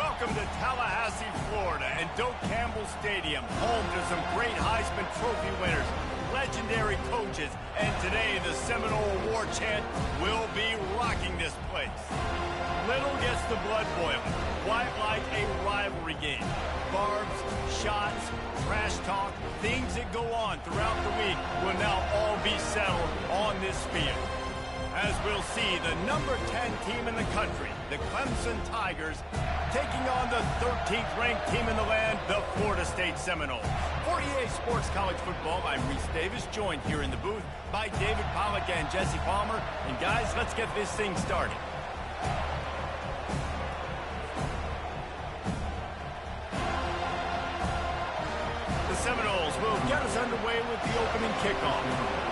Welcome to Tallahassee, Florida, and Doak Campbell Stadium, home to some great Heisman Trophy winners, legendary coaches, and today the Seminole War chant will be rocking this place. Little gets the blood boiling, quite like a rivalry game. Barbs, shots, trash talk, things that go on throughout the week will now all be settled on this field. As we'll see, the number 10 team in the country, the Clemson Tigers, taking on the 13th ranked team in the land, the Florida State Seminoles. For EA Sports College Football, I'm Reese Davis, joined here in the booth by David Pollack and Jesse Palmer. And guys, let's get this thing started. The Seminoles will get us underway with the opening kickoff.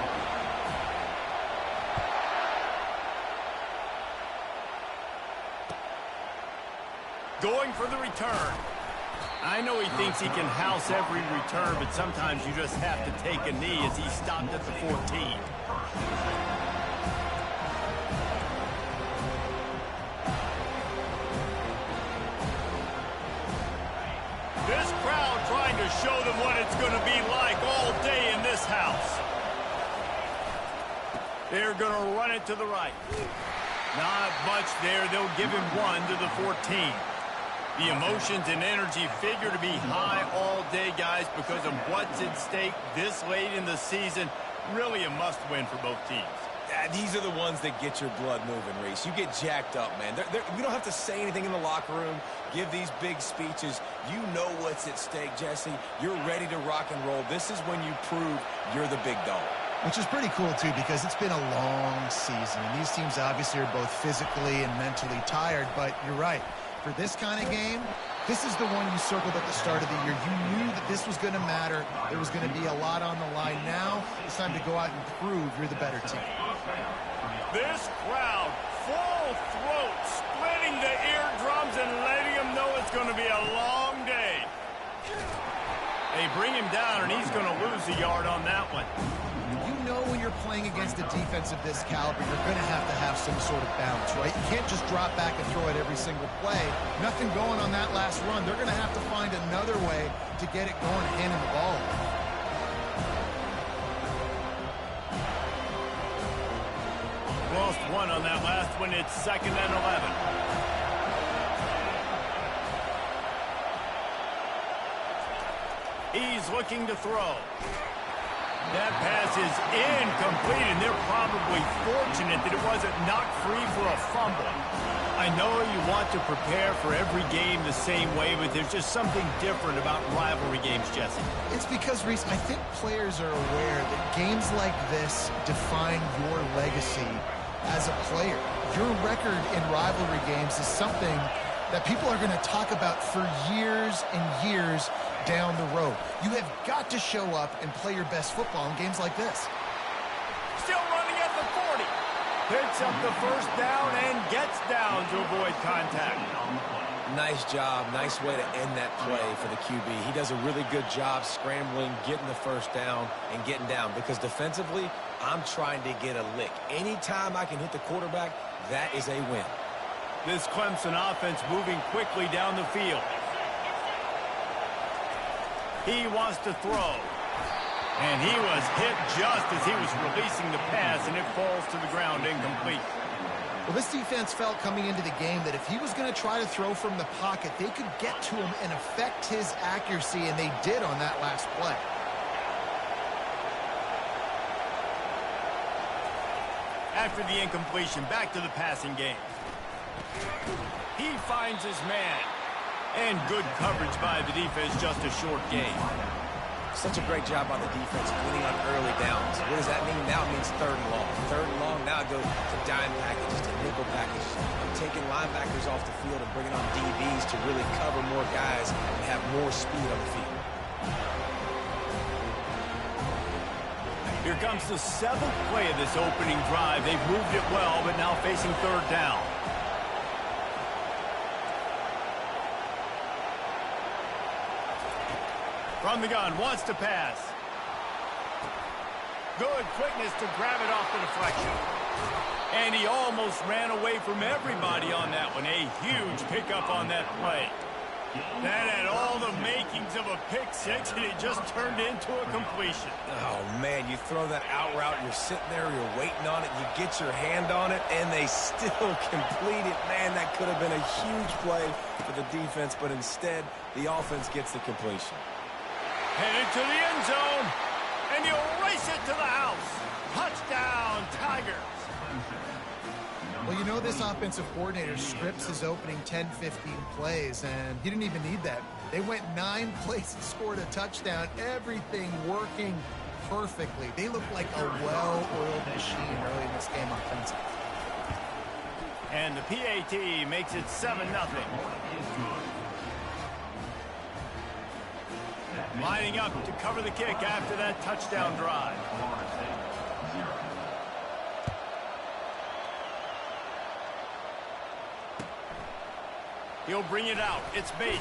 Going for the return. I know he thinks he can house every return, but sometimes you just have to take a knee as he stopped at the 14. This crowd trying to show them what it's going to be like all day in this house. They're going to run it to the right. Not much there. They'll give him one to the 14. The emotions and energy figure to be high all day, guys, because of what's at stake this late in the season. Really a must-win for both teams. These are the ones that get your blood moving, Reese. You get jacked up, man. You don't have to say anything in the locker room, give these big speeches. You know what's at stake, Jesse. You're ready to rock and roll. This is when you prove you're the big dog. Which is pretty cool, too, because it's been a long season. And these teams obviously are both physically and mentally tired, but you're right. For this kind of game, this is the one you circled at the start of the year. You knew that this was going to matter. There was going to be a lot on the line. Now it's time to go out and prove you're the better team. This crowd, full throat, splitting the eardrums and letting them know it's going to be a long day. They bring him down, and he's going to lose a yard on that one. You know when you're playing against a defense of this caliber, you're going to have some sort of bounce, right? You can't just drop back and throw it every single play. Nothing going on that last run. They're going to have to find another way to get it going and handing the ball. Lost one on that last one. It's 2nd and 11. He's looking to throw. That pass is incomplete, and they're probably fortunate that it wasn't knocked free for a fumble. I know you want to prepare for every game the same way, but there's just something different about rivalry games, Jesse. It's because, Reese, I think players are aware that games like this define your legacy as a player. Your record in rivalry games is something that people are going to talk about for years and years down the road. You have got to show up and play your best football in games like this. Still running at the 40. Picks up the first down and gets down to avoid contact. Nice job. Nice way to end that play for the QB. He does a really good job scrambling, getting the first down, and getting down. Because defensively, I'm trying to get a lick. Anytime I can hit the quarterback, that is a win. This Clemson offense moving quickly down the field. He wants to throw. And he was hit just as he was releasing the pass, and it falls to the ground incomplete. Well, this defense felt coming into the game that if he was going to try to throw from the pocket, they could get to him and affect his accuracy, and they did on that last play. After the incompletion, back to the passing game. He finds his man. And good coverage by the defense, just a short gain. Such a great job by the defense cleaning up early downs. What does that mean? Now it means 3rd and long. 3rd and long, now it goes to dime packages, to nickel package. Taking linebackers off the field and bringing on DBs to really cover more guys and have more speed on the field. Here comes the 7th play of this opening drive. They've moved it well, but now facing 3rd down. From the gun, wants to pass. Good quickness to grab it off the deflection. And he almost ran away from everybody on that one. A huge pickup on that play. That had all the makings of a pick six, and it just turned into a completion. Oh, man, you throw that out route, you're sitting there, you're waiting on it, you get your hand on it, and they still complete it. Man, that could have been a huge play for the defense, but instead, the offense gets the completion. Headed to the end zone, and he'll race it to the house. Touchdown, Tigers. Well, you know this offensive coordinator scripts his opening 10, 15 plays, and he didn't even need that. They went 9 plays and scored a touchdown, everything working perfectly. They look like a well-oiled machine early in this game offensively. And the PAT makes it 7-0. Lining up to cover the kick after that touchdown drive. He'll bring it out. It's Bates.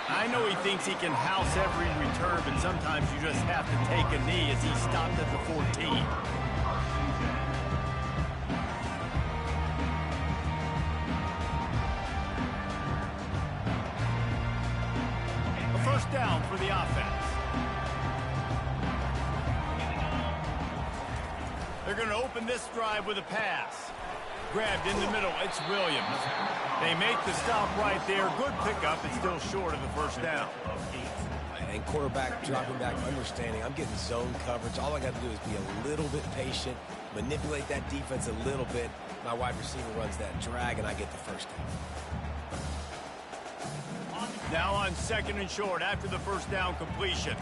I know he thinks he can house every return, but sometimes you just have to take a knee as he stopped at the 14. A first down for the offense. They're going to open this drive with a pass. Grabbed in the middle, it's Williams. They make the stop right there. Good pickup, it's still short of the first down. And quarterback dropping back, understanding I'm getting zone coverage. All I got to do is be a little bit patient, manipulate that defense a little bit. My wide receiver runs that drag, and I get the first down. Now on 2nd and short after the first down completion.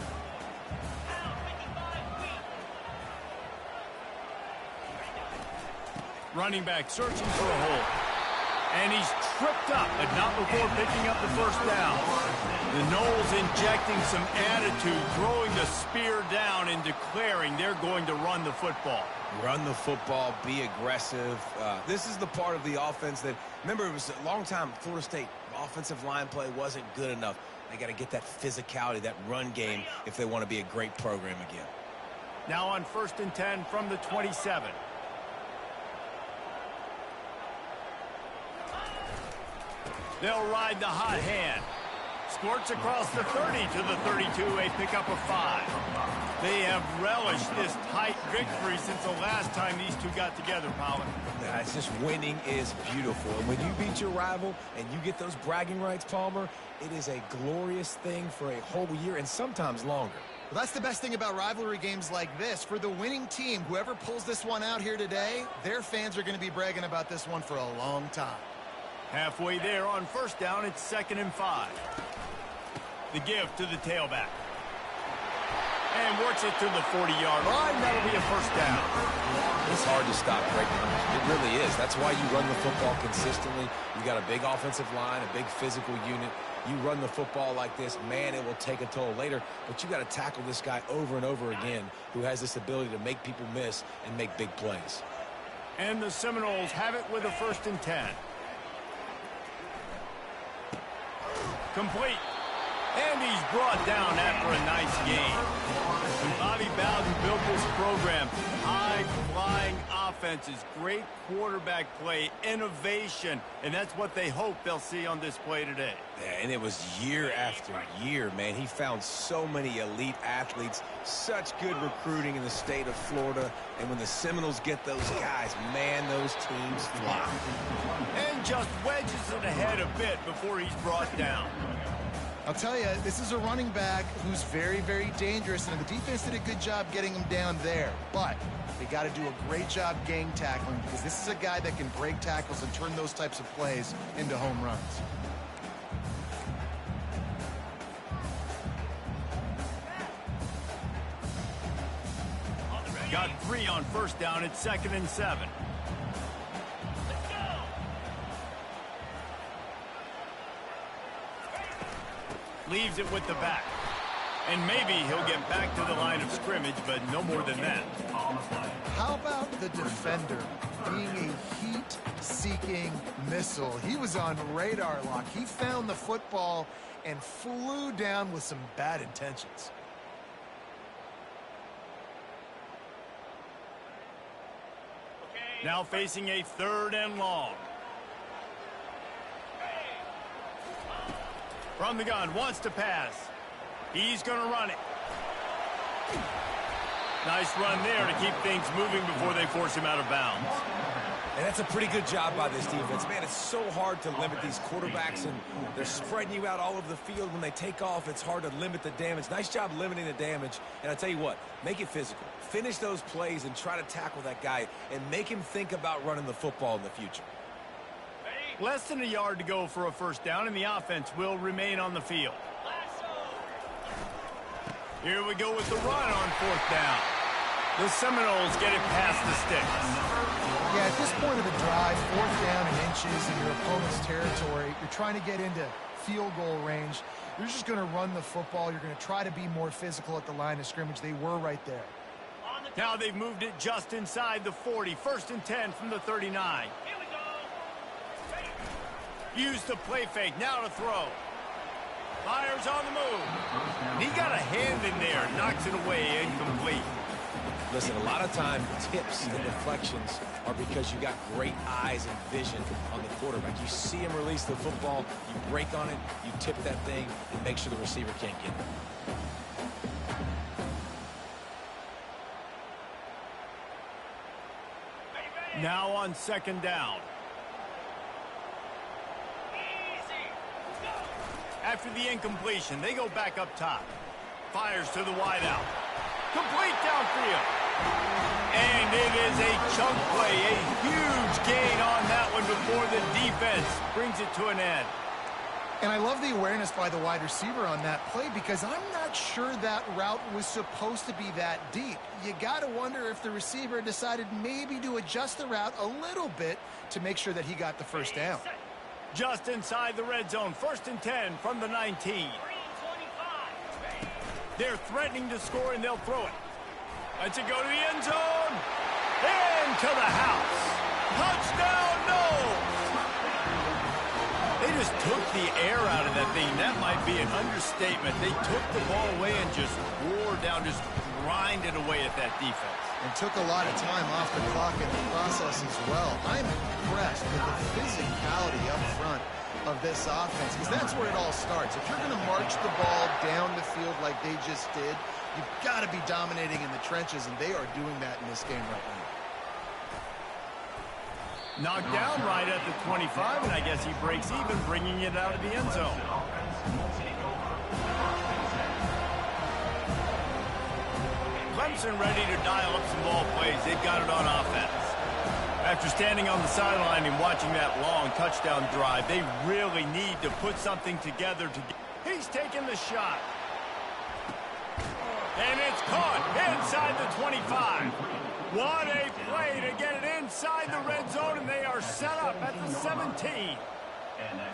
Running back searching for a hole. And he's tripped up, but not before picking up the first down. The Noles injecting some attitude, throwing the spear down and declaring they're going to run the football. Run the football, be aggressive. This is the part of the offense that, remember, it was a long time, Florida State offensive line play wasn't good enough. They got to get that physicality, that run game, if they want to be a great program again. Now on 1st and 10 from the 27. They'll ride the hot hand. Squirts across the 30 to the 32, a pickup of 5. They have relished this tight victory since the last time these two got together, Pollard. Yeah, it's just winning is beautiful. And when you beat your rival and you get those bragging rights, Palmer, it is a glorious thing for a whole year and sometimes longer. Well, that's the best thing about rivalry games like this. For the winning team, whoever pulls this one out here today, their fans are going to be bragging about this one for a long time. Halfway there on first down, it's 2nd and 5. The give to the tailback. And works it to the 40-yard line. That'll be a first down. It's hard to stop great runners. It really is. That's why you run the football consistently. You got a big offensive line, a big physical unit. You run the football like this, man, it will take a toll later. But you got to tackle this guy over and over again who has this ability to make people miss and make big plays. And the Seminoles have it with a 1st and 10. Complete. And he's brought down after a nice game. Bobby Bowden built this program. High-flying offenses, great quarterback play, innovation, and that's what they hope they'll see on display today. Yeah, and it was year after year, man. He found so many elite athletes, such good recruiting in the state of Florida, and when the Seminoles get those guys, man, those teams fly. And just wedges it ahead a bit before he's brought down. I'll tell you, this is a running back who's very, very dangerous, and the defense did a good job getting him down there. But they got to do a great job gang tackling because this is a guy that can break tackles and turn those types of plays into home runs. Got 3 on first down. It's 2nd and 7. Leaves it with the back. And maybe he'll get back to the line of scrimmage, but no more than that. How about the defender being a heat-seeking missile? He was on radar lock. He found the football and flew down with some bad intentions. Now facing a 3rd and long. From the gun, wants to pass. He's going to run it. Nice run there to keep things moving before they force him out of bounds. And that's a pretty good job by this defense. Man, it's so hard to limit these quarterbacks, and they're spreading you out all over the field. When they take off, it's hard to limit the damage. Nice job limiting the damage. And I tell you what, make it physical. Finish those plays and try to tackle that guy and make him think about running the football in the future. Less than a yard to go for a 1st down, and the offense will remain on the field. Here we go with the run on 4th down. The Seminoles get it past the sticks. Yeah, at this point of the drive, 4th down and inches in your opponent's territory, you're trying to get into field goal range. You're just going to run the football. You're going to try to be more physical at the line of scrimmage. They were right there. Now they've moved it just inside the 40. 1st and 10 from the 39. Here we go. Use the play fake. Now to throw. Fires on the move. He got a hand in there. Knocks it away. Incomplete. Listen, a lot of time, tips and deflections are because you got great eyes and vision on the quarterback. You see him release the football, you break on it, you tip that thing, and make sure the receiver can't get it. Now on 2nd down. After the incompletion, they go back up top. Fires to the wideout. Complete downfield. And it is a chunk play, a huge gain on that one before the defense brings it to an end. And I love the awareness by the wide receiver on that play because I'm not sure that route was supposed to be that deep. You got to wonder if the receiver decided maybe to adjust the route a little bit to make sure that he got the 1st down. Just inside the red zone, 1st and 10 from the 19. They're threatening to score, and they'll throw it. Let's it go to the end zone. Into the house. Touchdown, no! They just took the air out of that thing. That might be an understatement. They took the ball away and just wore down, just grinded away at that defense. And took a lot of time off the clock in the process as well. I'm impressed with the physicality up front of this offense because that's where it all starts. If you're going to march the ball down the field like they just did, you've got to be dominating in the trenches, and they are doing that in this game right now. Knocked down right at the 25, and I guess he breaks even, bringing it out of the end zone. Clemson ready to dial up some ball plays. They've got it on offense. After standing on the sideline and watching that long touchdown drive, they really need to put something together. He's taking the shot. And it's caught inside the 25. What a play to get it inside the red zone, and they are set up at the 17.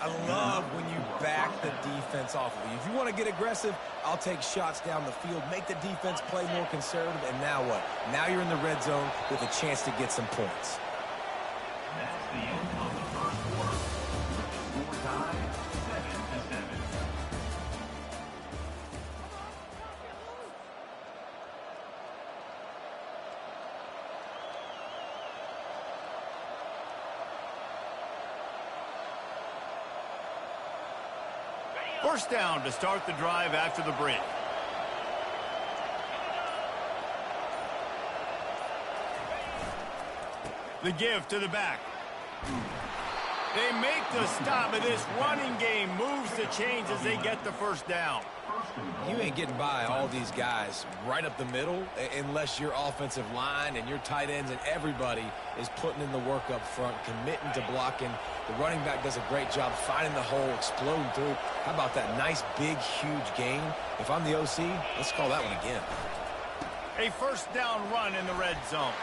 I love when you back the defense off of you. If you want to get aggressive, I'll take shots down the field, make the defense play more conservative, and now what? Now you're in the red zone with a chance to get some points. That's the end of the 1st quarter. Score time, 7-7. First down to start the drive after the break. The give to the back. They make the stop, but this running game moves the chains as they get the 1st down. You ain't getting by all these guys right up the middle unless your offensive line and your tight ends and everybody is putting in the work up front, committing to blocking. The running back does a great job finding the hole, exploding through. How about that nice, big, huge gain? If I'm the OC, let's call that one again. A 1st down run in the red zone.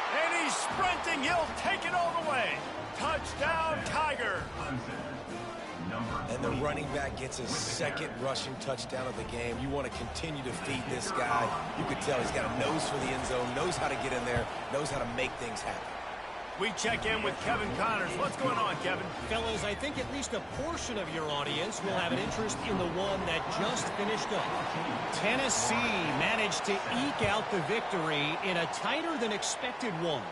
And he's sprinting. He'll take it all the way. Touchdown, Tiger. And the running back gets his 2nd rushing touchdown of the game. You want to continue to feed this guy. You could tell he's got a nose for the end zone, knows how to get in there, knows how to make things happen. We check in with Kevin Connors. What's going on, Kevin? Fellas, I think at least a portion of your audience will have an interest in the one that just finished up. Tennessee managed to eke out the victory in a tighter than expected one.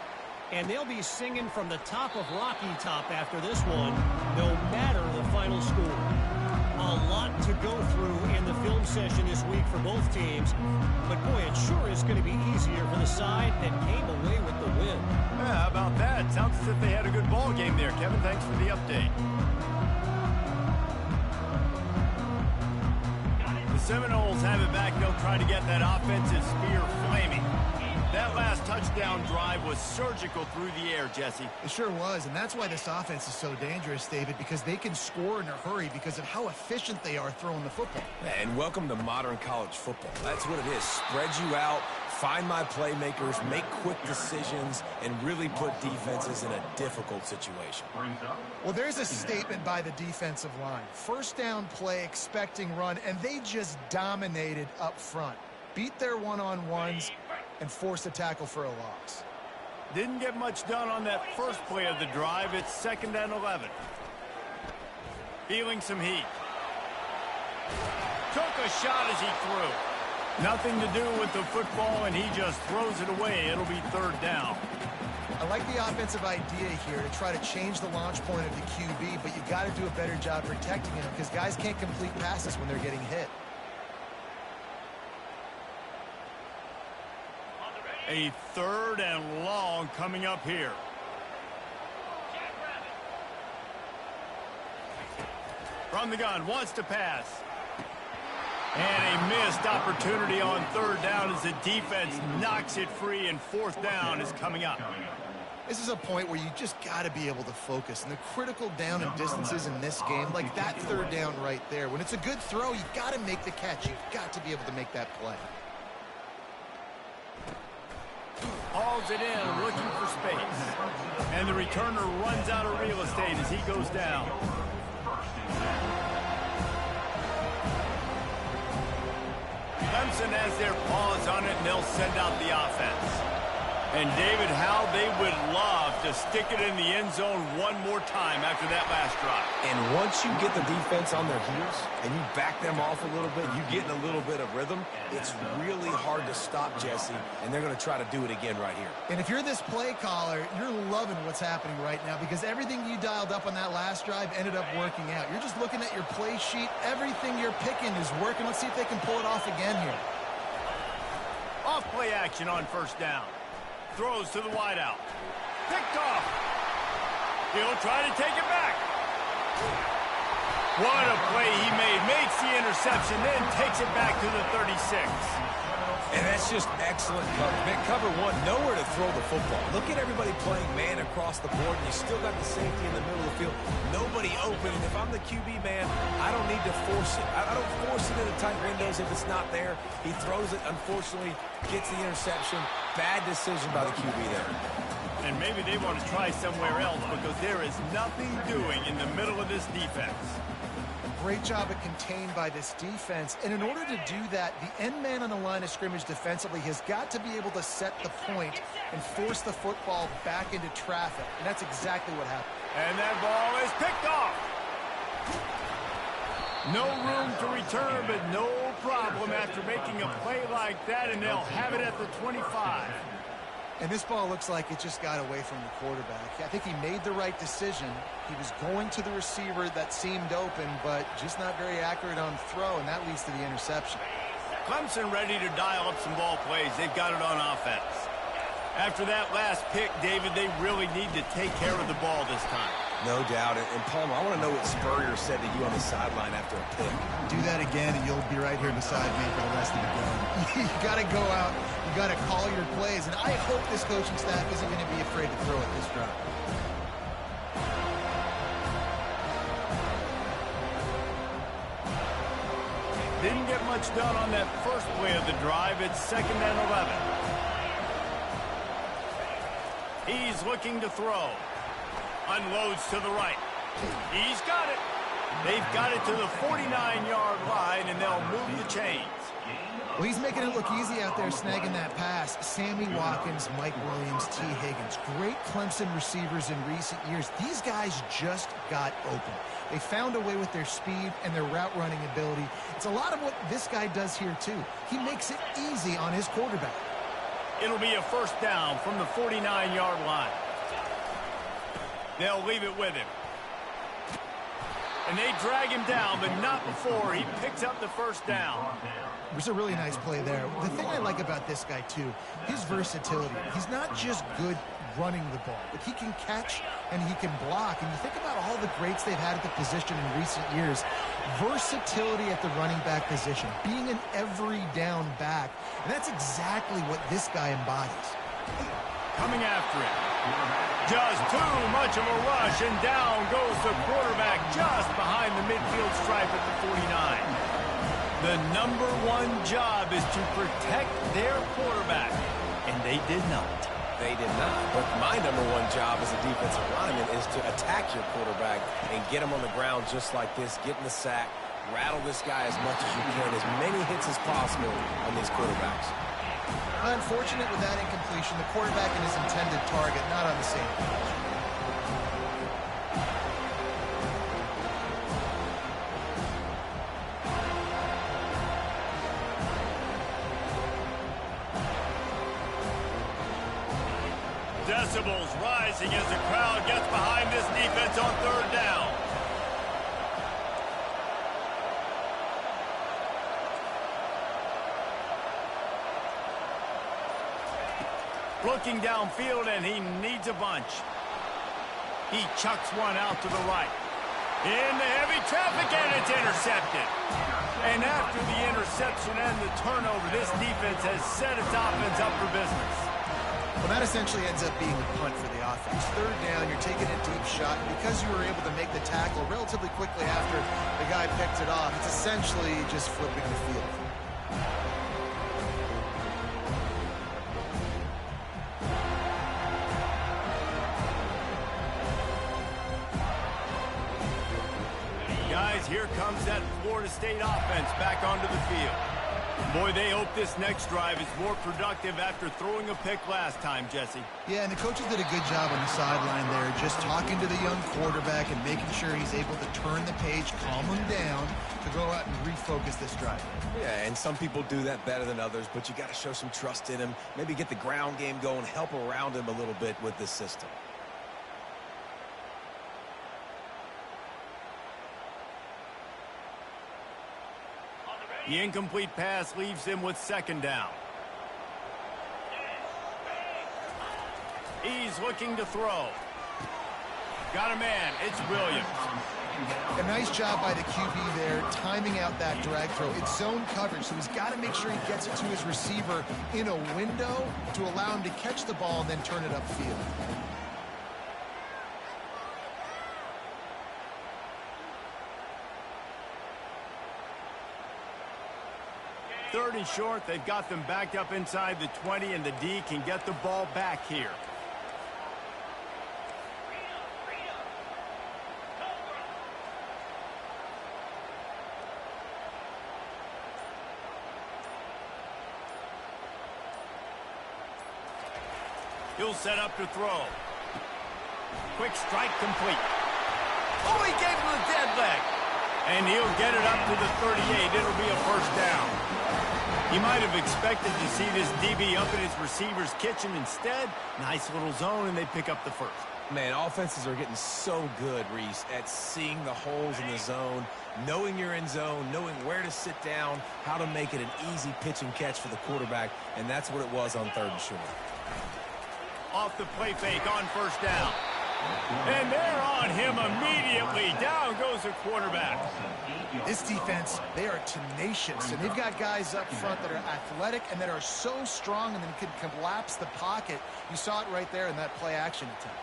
And they'll be singing from the top of Rocky Top after this one, no matter the final score. A lot to go through in the film session this week for both teams. But, boy, it sure is going to be easier for the side that came away with the win. Yeah, how about that? Sounds as if they had a good ball game there, Kevin. Thanks for the update. The Seminoles have it back. They'll try to get that offensive spear flaming. That last touchdown drive was surgical through the air, Jesse. It sure was, and that's why this offense is so dangerous, David, because they can score in a hurry because of how efficient they are throwing the football. And welcome to modern college football. That's what it is. Spread you out, find my playmakers, make quick decisions, and really put defenses in a difficult situation. Well, there's a statement by the defensive line. First down play, expecting run, and they just dominated up front. Beat their one-on-ones and forced a tackle for a loss. Didn't get much done on that first play of the drive. It's 2nd and 11. Feeling some heat. Took a shot as he threw. Nothing to do with the football, and he just throws it away. It'll be 3rd down. I like the offensive idea here to try to change the launch point of the QB, but you got to do a better job protecting him because guys can't complete passes when they're getting hit. A 3rd and long coming up here. From the gun, wants to pass. And a missed opportunity on 3rd down as the defense knocks it free, and 4th down is coming up. This is a point where you just got to be able to focus. And the critical down and distances in this game, like that 3rd down right there, when it's a good throw, you got to make the catch. You've got to be able to make that play. Hauls it in, looking for space. And the returner runs out of real estate as he goes down. Clemson has their paws on it, and they'll send out the offense. And, David, how they would love to stick it in the end zone one more time after that last drive. And once you get the defense on their heels and you back them off a little bit, you get in a little bit of rhythm, it's really hard to stop, Jesse, and they're going to try to do it again right here. And if you're this play caller, you're loving what's happening right now because everything you dialed up on that last drive ended up working out. You're just looking at your play sheet. Everything you're picking is working. Let's see if they can pull it off again here. Off play action on 1st down. Throws to the wideout. Picked off. He'll try to take it back. What a play he made. Makes the interception, then takes it back to the 36. And that's just excellent cover. Man, cover one, nowhere to throw the football. Look at everybody playing man across the board, and you still got the safety in the middle of the field. Nobody open, and if I'm the QB, man, I don't need to force it. I don't force it into tight windows if it's not there. He throws it, unfortunately, gets the interception. Bad decision by the QB there. And maybe they want to try somewhere else because there is nothing doing in the middle of this defense. Great job at contained by this defense. And in order to do that, the end man on the line of scrimmage defensively has got to be able to set the point and force the football back into traffic. And that's exactly what happened. And that ball is picked off. No room to return, but no problem after making a play like that, and they'll have it at the 25. And this ball looks like it just got away from the quarterback. I think he made the right decision. He was going to the receiver that seemed open, but just not very accurate on throw, and that leads to the interception. Clemson ready to dial up some ball plays. They've got it on offense. After that last pick, David, they really need to take care of the ball this time. No doubt. And Palmer, I want to know what Spurrier said to you on the sideline after a pick. Do that again, and you'll be right here beside me for the rest of the game. You got to go out. You got to call your plays. And I hope this coaching staff isn't going to be afraid to throw it this drive. Didn't get much done on that first play of the drive. It's 2nd and 11. He's looking to throw. Unloads to the right. He's got it. They've got it to the 49-yard line, and they'll move the chains. Well, he's making it look easy out there snagging that pass. Sammy Watkins, Mike Williams, T. Higgins. Great Clemson receivers in recent years. These guys just got open. They found a way with their speed and their route running ability. It's a lot of what this guy does here, too. He makes it easy on his quarterback. It'll be a first down from the 49-yard line. They'll leave it with him. And they drag him down, but not before he picks up the first down. It was a really nice play there. The thing I like about this guy, too, his versatility. He's not just good running the ball, but he can catch and he can block. And you think about all the greats they've had at the position in recent years. Versatility at the running back position, being an every down back. And that's exactly what this guy embodies. Coming after it. Just too much of a rush, and down goes the quarterback just behind the midfield stripe at the 49. The number one job is to protect their quarterback, and they did not. They did not. But my number one job as a defensive lineman is to attack your quarterback and get him on the ground just like this, get in the sack, rattle this guy as much as you can, as many hits as possible on these quarterbacks. Unfortunate with that incompletion, the quarterback and his intended target not on the same page. Decibels rising as the crowd gets behind this defense on third down. Looking downfield, and he needs a bunch. He chucks one out to the right. In the heavy traffic, and it's intercepted. And after the interception and the turnover, this defense has set its offense up for business. Well, that essentially ends up being a punt for the offense. Third down, you're taking a deep shot. And because you were able to make the tackle relatively quickly after the guy picked it off, it's essentially just flipping the field. Guys, here comes that Florida State offense back onto the field. Boy, they hope this next drive is more productive after throwing a pick last time, Jesse. Yeah, and the coaches did a good job on the sideline there, just talking to the young quarterback and making sure he's able to turn the page, calm him down, to go out and refocus this drive. Yeah, and some people do that better than others, but you got to show some trust in him, maybe get the ground game going, help around him a little bit with this system. The incomplete pass leaves him with second down. He's looking to throw. Got a man. It's Williams. A nice job by the QB there, timing out that drag throw. It's zone coverage, so he's got to make sure he gets it to his receiver in a window to allow him to catch the ball and then turn it upfield. Third and short, they've got them backed up inside the 20, and the D can get the ball back here. He'll set up to throw. Quick strike complete. Oh, he gave him the dead leg. And he'll get it up to the 38. It'll be a first down. He might have expected to see this DB up in his receiver's kitchen. Instead, nice little zone, and they pick up the first. Man, offenses are getting so good, Reese, at seeing the holes in the zone, knowing you're in zone, knowing where to sit down, how to make it an easy pitch and catch for the quarterback, and that's what it was on third and short. Off the play fake on first down. And they're on him immediately. Down goes the quarterback. This defense, they are tenacious, and they've got guys up front that are athletic and that are so strong and then can collapse the pocket. You saw it right there in that play action attempt.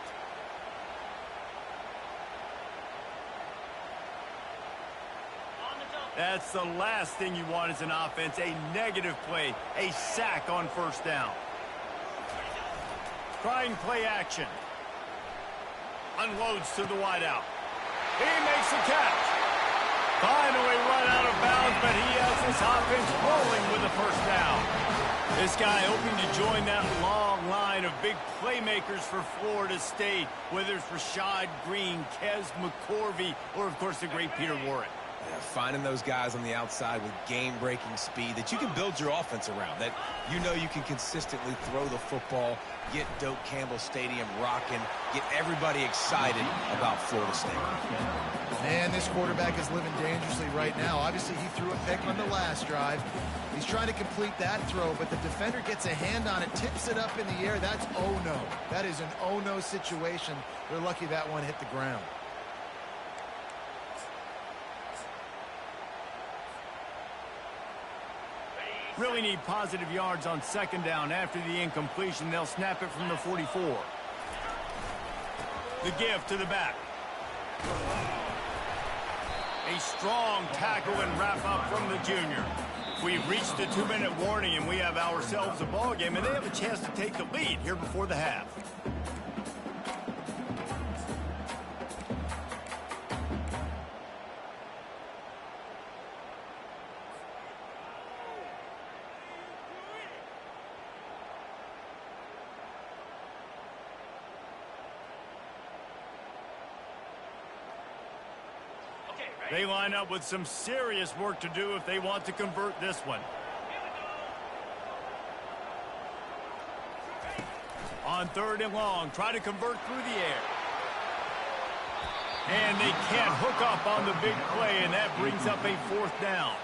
That's the last thing you want as an offense, a negative play, a sack on first down. Trying play action. Unloads to the wideout. He makes the catch. Finally run out of bounds, but he has this offense rolling with a first down. This guy hoping to join that long line of big playmakers for Florida State, whether it's Rashad Green, Kez McCorvey, or, of course, the great Peter Warren. Yeah, finding those guys on the outside with game-breaking speed that you can build your offense around, that you know you can consistently throw the football, get Doak Campbell Stadium rocking, get everybody excited about Florida State. Man, this quarterback is living dangerously right now. Obviously, he threw a pick on the last drive. He's trying to complete that throw, but the defender gets a hand on it, tips it up in the air. That's oh-no. That is an oh-no situation. They're lucky that one hit the ground. Really need positive yards on second down. After the incompletion, they'll snap it from the 44. The give to the back. A strong tackle and wrap up from the junior. We've reached the 2-minute warning, and we have ourselves a ball game, and they have a chance to take the lead here before the half. They line up with some serious work to do if they want to convert this one. On 3rd and long, try to convert through the air. And they can't hook up on the big play, and that brings up a 4th down.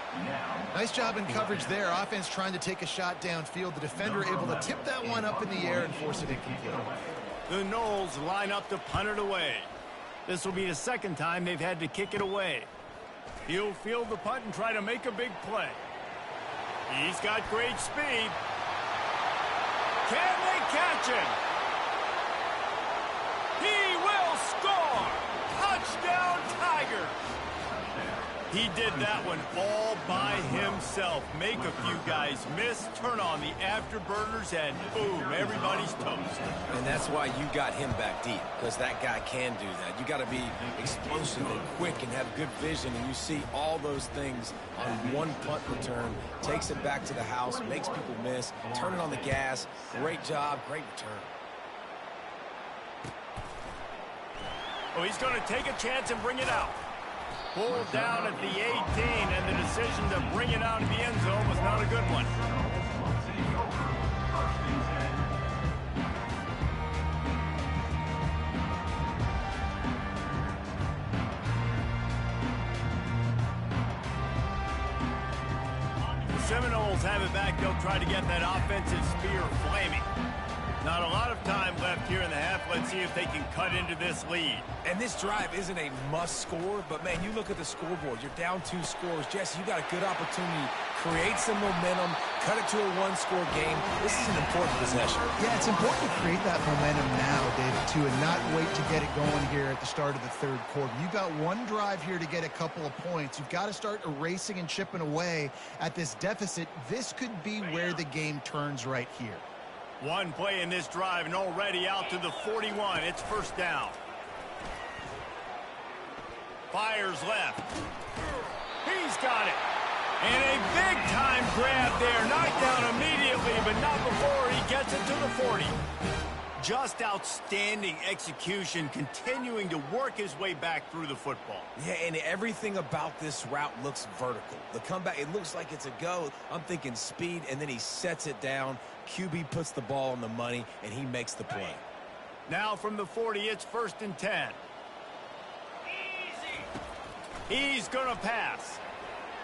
Nice job in coverage there. Offense trying to take a shot downfield. The defender able to tip that one up in the air and force it incomplete. The Knowles line up to punt it away. This will be the 2nd time they've had to kick it away. He'll field the punt and try to make a big play. He's got great speed. Can they catch him? He will score! Touchdown, Tigers! He did that one all by himself. Make a few guys miss, turn on the afterburners, and boom, everybody's toast. And that's why you got him back deep, because that guy can do that. You got to be explosive and quick and have good vision, and you see all those things on one punt return. Takes it back to the house, makes people miss, turning on the gas. Great job, great return. Oh, he's going to take a chance and bring it out. Pulled down at the 18, and the decision to bring it out of the end zone was not a good one. The Seminoles have it back. They'll try to get that offensive spear flaming. Not a lot of time left here in the half. Let's see if they can cut into this lead. And this drive isn't a must score, but man, you look at the scoreboard. You're down 2 scores. Jesse, you got a good opportunity. Create some momentum. Cut it to a 1-score game. This is an important possession. Yeah, it's important to create that momentum now, David, too, and not wait to get it going here at the start of the 3rd quarter. You've got one drive here to get a couple of points. You've got to start erasing and chipping away at this deficit. This could be where the game turns right here. One play in this drive and already out to the 41. It's 1st down. Fires left. He's got it. And a big-time grab there. Knocked down immediately, but not before he gets it to the 40. Just outstanding execution, continuing to work his way back through the football. Yeah, and everything about this route looks vertical. The comeback, it looks like it's a go. I'm thinking speed, and then he sets it down. QB puts the ball on the money, and he makes the play. Now from the 40, it's 1st and 10. He's going to pass.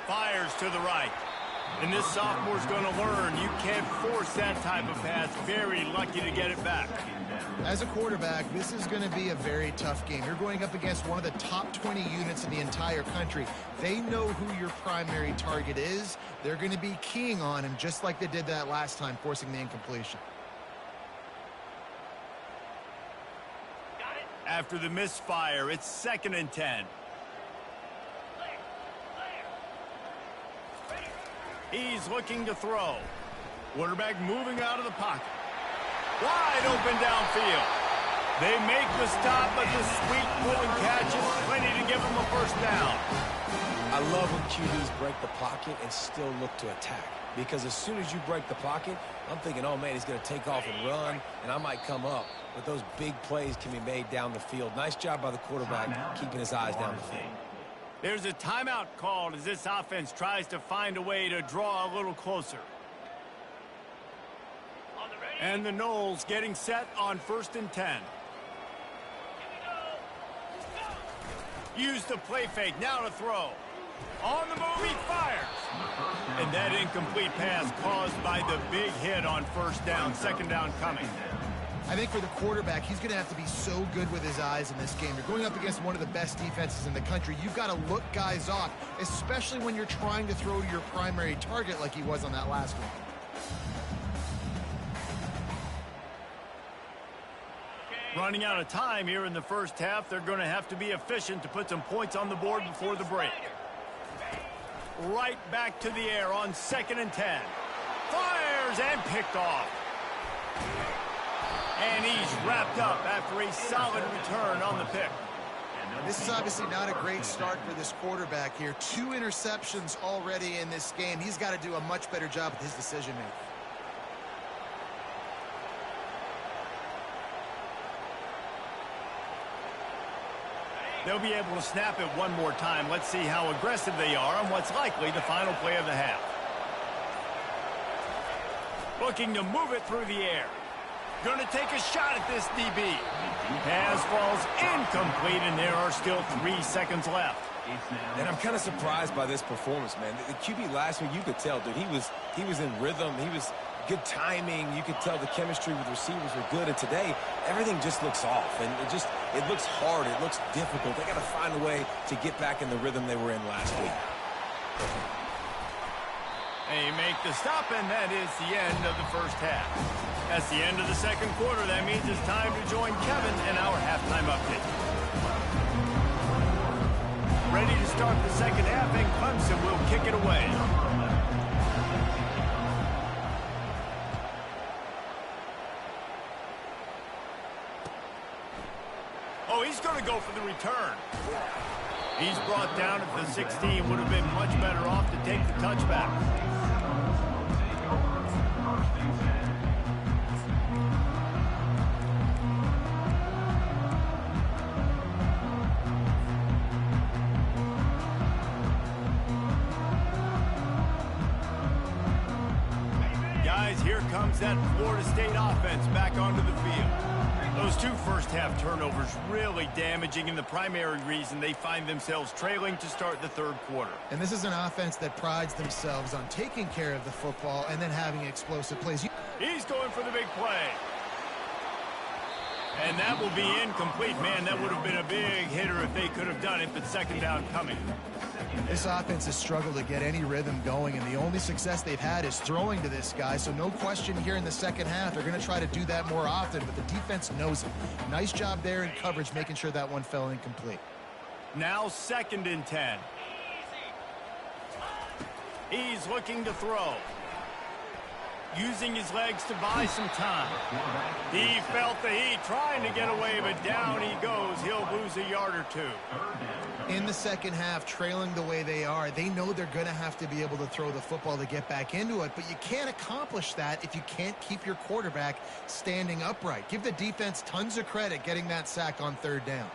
Fires to the right. And this sophomore's going to learn you can't force that type of pass. Very lucky to get it back. As a quarterback, this is going to be a very tough game. You're going up against one of the top 20 units in the entire country. They know who your primary target is. They're going to be keying on him just like they did that last time, forcing the incompletion. After the misfire, it's 2nd and 10. He's looking to throw. Quarterback moving out of the pocket. Wide open downfield. They make the stop, but the sweet pulling catch is plenty to give them a 1st down. I love when QBs break the pocket and still look to attack. Because as soon as you break the pocket, I'm thinking, oh, man, he's going to take off and run, and I might come up. But those big plays can be made down the field. Nice job by the quarterback keeping his eyes down the field. There's a timeout called as this offense tries to find a way to draw a little closer. And the Noles getting set on 1st and 10. Use the play fake, now to throw. On the move, he fires. And that incomplete pass caused by the big hit on 1st down, 2nd down coming. I think for the quarterback, he's going to have to be so good with his eyes in this game. You're going up against one of the best defenses in the country. You've got to look guys off, especially when you're trying to throw to your primary target like he was on that last one. Running out of time here in the 1st half. They're going to have to be efficient to put some points on the board before the break. Right back to the air on 2nd and 10. Fires and picked off. And he's wrapped up after a solid return on the pick. This is obviously not a great start for this quarterback here. 2 interceptions already in this game. He's got to do a much better job with his decision-making. They'll be able to snap it one more time. Let's see how aggressive they are on what's likely the final play of the half. Looking to move it through the air. Going to take a shot at this DB. Pass falls incomplete, and there are still 3 seconds left. And I'm kind of surprised by this performance, man. The QB last week, you could tell, dude, he was in rhythm. He was good timing. You could tell the chemistry with receivers were good. And today, everything just looks off. And it looks hard. It looks difficult. They got to find a way to get back in the rhythm they were in last week. They make the stop, and that is the end of the 1st half. That's the end of the 2nd quarter. That means it's time to join Kevin in our halftime update. Ready to start the 2nd half, and Clemson will kick it away. Oh, he's going to go for the return. He's brought down at the 16. Would have been much better off to take the touchback. Guys, here comes that Florida State offense back onto the field. Those 2 first-half turnovers really damaging, and the primary reason they find themselves trailing to start the 3rd quarter. And this is an offense that prides themselves on taking care of the football and then having explosive plays. He's going for the big play. And that will be incomplete. Man, that would have been a big hitter if they could have done it, but 2nd down coming. This offense has struggled to get any rhythm going, and the only success they've had is throwing to this guy. So no question here in the 2nd half, they're going to try to do that more often, but the defense knows it. Nice job there in coverage, making sure that one fell incomplete. Now 2nd and 10. He's looking to throw. Using his legs to buy some time. He felt the heat, trying to get away, but down he goes. He'll lose a yard or 2. In the 2nd half, trailing the way they are, they know they're going to have to be able to throw the football to get back into it, but you can't accomplish that if you can't keep your quarterback standing upright. Give the defense tons of credit getting that sack on 3rd down.